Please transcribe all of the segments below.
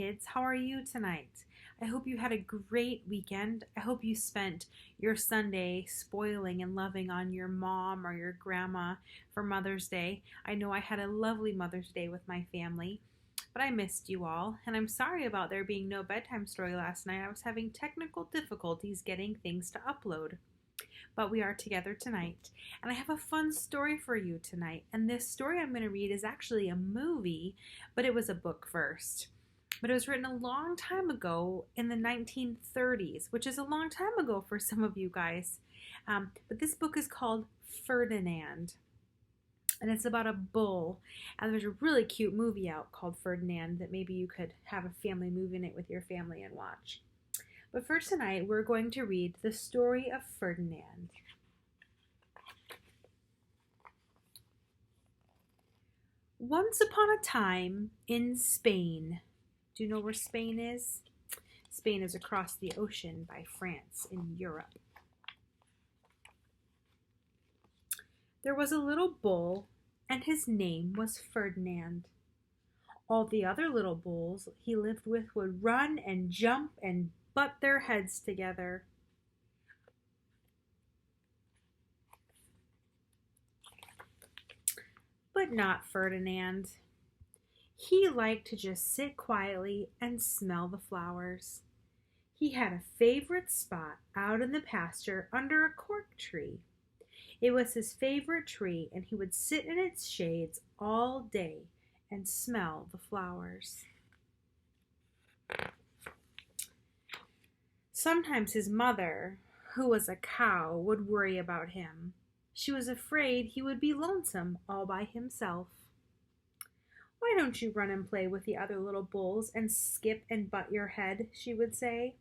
kids. How are you tonight? I hope you had a great weekend. I hope you spent your Sunday spoiling and loving on your mom or your grandma for Mother's Day. I know I had a lovely Mother's Day with my family, but I missed you all, and I'm sorry about there being no bedtime story last night. I was having technical difficulties getting things to upload. But we are together tonight, and I have a fun story for you tonight. And this story I'm going to read is actually a movie, but it was a book first. But it was written a long time ago in the 1930s, which is a long time ago for some of you guys. But this book is called Ferdinand, and it's about a bull. And there's a really cute movie out called Ferdinand that maybe you could have a family movie in it with your family and watch. But for tonight, we're going to read the story of Ferdinand. Once upon a time in Spain. Do you know where Spain is? Spain is across the ocean by France in Europe. There was a little bull, and his name was Ferdinand. All the other little bulls he lived with would run and jump and butt their heads together. But not Ferdinand. He liked to just sit quietly and smell the flowers. He had a favorite spot out in the pasture under a cork tree. It was his favorite tree, and he would sit in its shades all day and smell the flowers. Sometimes his mother, who was a cow, would worry about him. She was afraid he would be lonesome all by himself. "Why don't you run and play with the other little bulls and skip and butt your head?" she would say.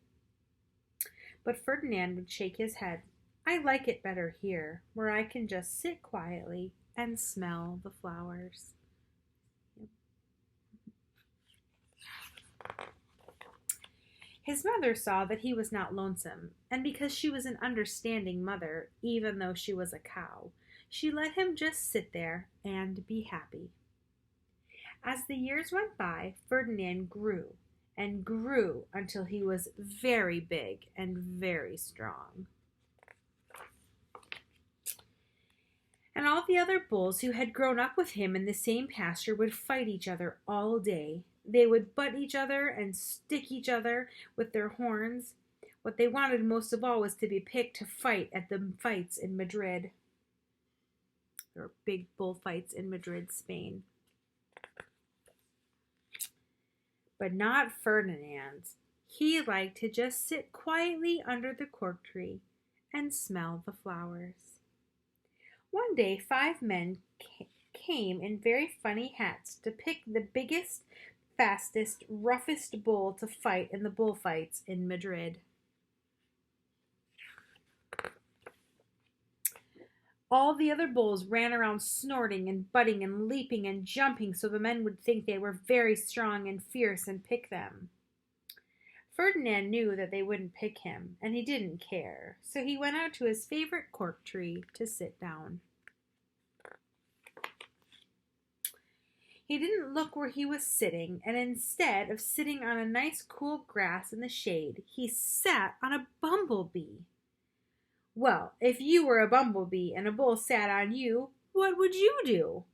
But Ferdinand would shake his head. "I like it better here, where I can just sit quietly and smell the flowers." His mother saw that he was not lonesome, and because she was an understanding mother, even though she was a cow, she let him just sit there and be happy. As the years went by, Ferdinand grew and grew until he was very big and very strong. And all the other bulls who had grown up with him in the same pasture would fight each other all day. They would butt each other and stick each other with their horns. What they wanted most of all was to be picked to fight at the fights in Madrid. There were big bullfights in Madrid, Spain. But not Ferdinand. He liked to just sit quietly under the cork tree and smell the flowers. One day, 5 men came in very funny hats to pick the biggest, fastest, roughest bull to fight in the bullfights in Madrid. All the other bulls ran around snorting and butting and leaping and jumping so the men would think they were very strong and fierce and pick them. Ferdinand knew that they wouldn't pick him, and he didn't care, so he went out to his favorite cork tree to sit down. He didn't look where he was sitting, and instead of sitting on a nice cool grass in the shade, he sat on a bumblebee. Well, if you were a bumblebee and a bull sat on you, what would you do?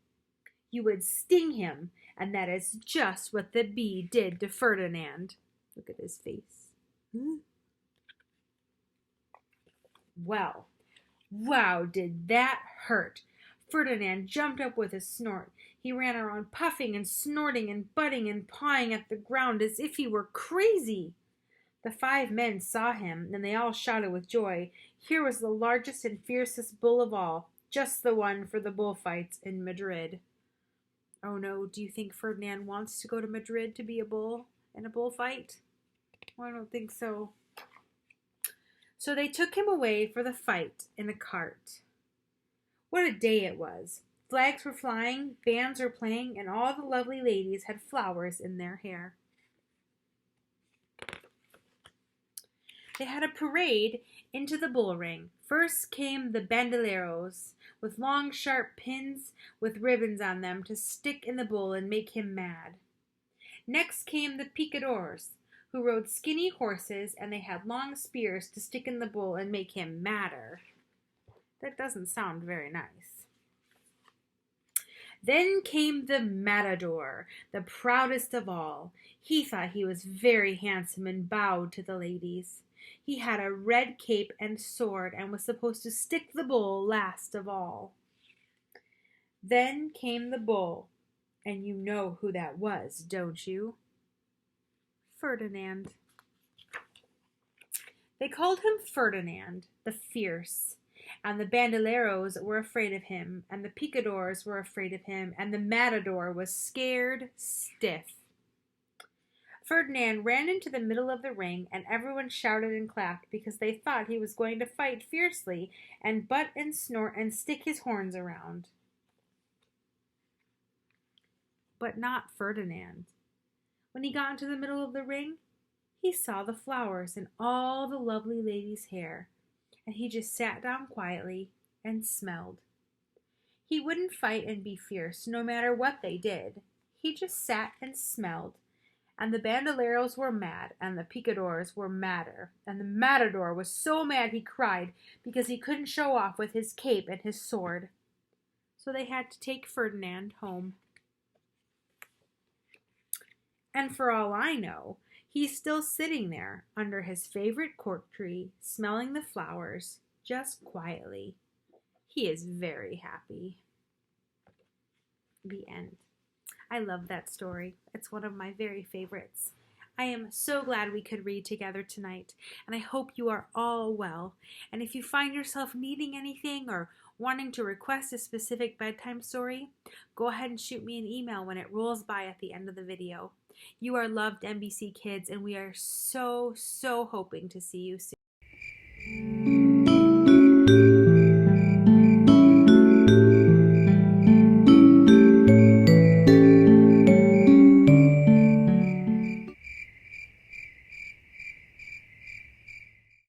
You would sting him, and that is just what the bee did to Ferdinand. Look at his face. Well, wow, did that hurt. Ferdinand jumped up with a snort. He ran around puffing and snorting and butting and pawing at the ground as if he were crazy. The 5 men saw him, and they all shouted with joy. Here was the largest and fiercest bull of all, just the one for the bullfights in Madrid. Oh no, do you think Ferdinand wants to go to Madrid to be a bull in a bullfight? Well, I don't think so. So they took him away for the fight in a cart. What a day it was. Flags were flying, bands were playing, and all the lovely ladies had flowers in their hair. They had a parade into the bull ring. First came the bandoleros, with long sharp pins with ribbons on them to stick in the bull and make him mad. Next came the picadors, who rode skinny horses, and they had long spears to stick in the bull and make him madder. That doesn't sound very nice. Then came the matador, the proudest of all. He thought he was very handsome and bowed to the ladies. He had a red cape and sword and was supposed to stick the bull last of all. Then came the bull, and you know who that was, don't you? Ferdinand. They called him Ferdinand the Fierce, and the bandoleros were afraid of him, and the picadors were afraid of him, and the matador was scared stiff. Ferdinand ran into the middle of the ring, and everyone shouted and clapped because they thought he was going to fight fiercely and butt and snort and stick his horns around. But not Ferdinand. When he got into the middle of the ring, he saw the flowers in all the lovely ladies' hair, and he just sat down quietly and smelled. He wouldn't fight and be fierce, no matter what they did. He just sat and smelled, and the bandoleros were mad, and the picadors were madder, and the matador was so mad he cried because he couldn't show off with his cape and his sword. So they had to take Ferdinand home. And for all I know, he's still sitting there under his favorite cork tree, smelling the flowers, just quietly. He is very happy. The end. I love that story. It's one of my very favorites. I am so glad we could read together tonight, and I hope you are all well. And if you find yourself needing anything or wanting to request a specific bedtime story, go ahead and shoot me an email when it rolls by at the end of the video. You are loved, NBC kids, and we are so hoping to see you soon.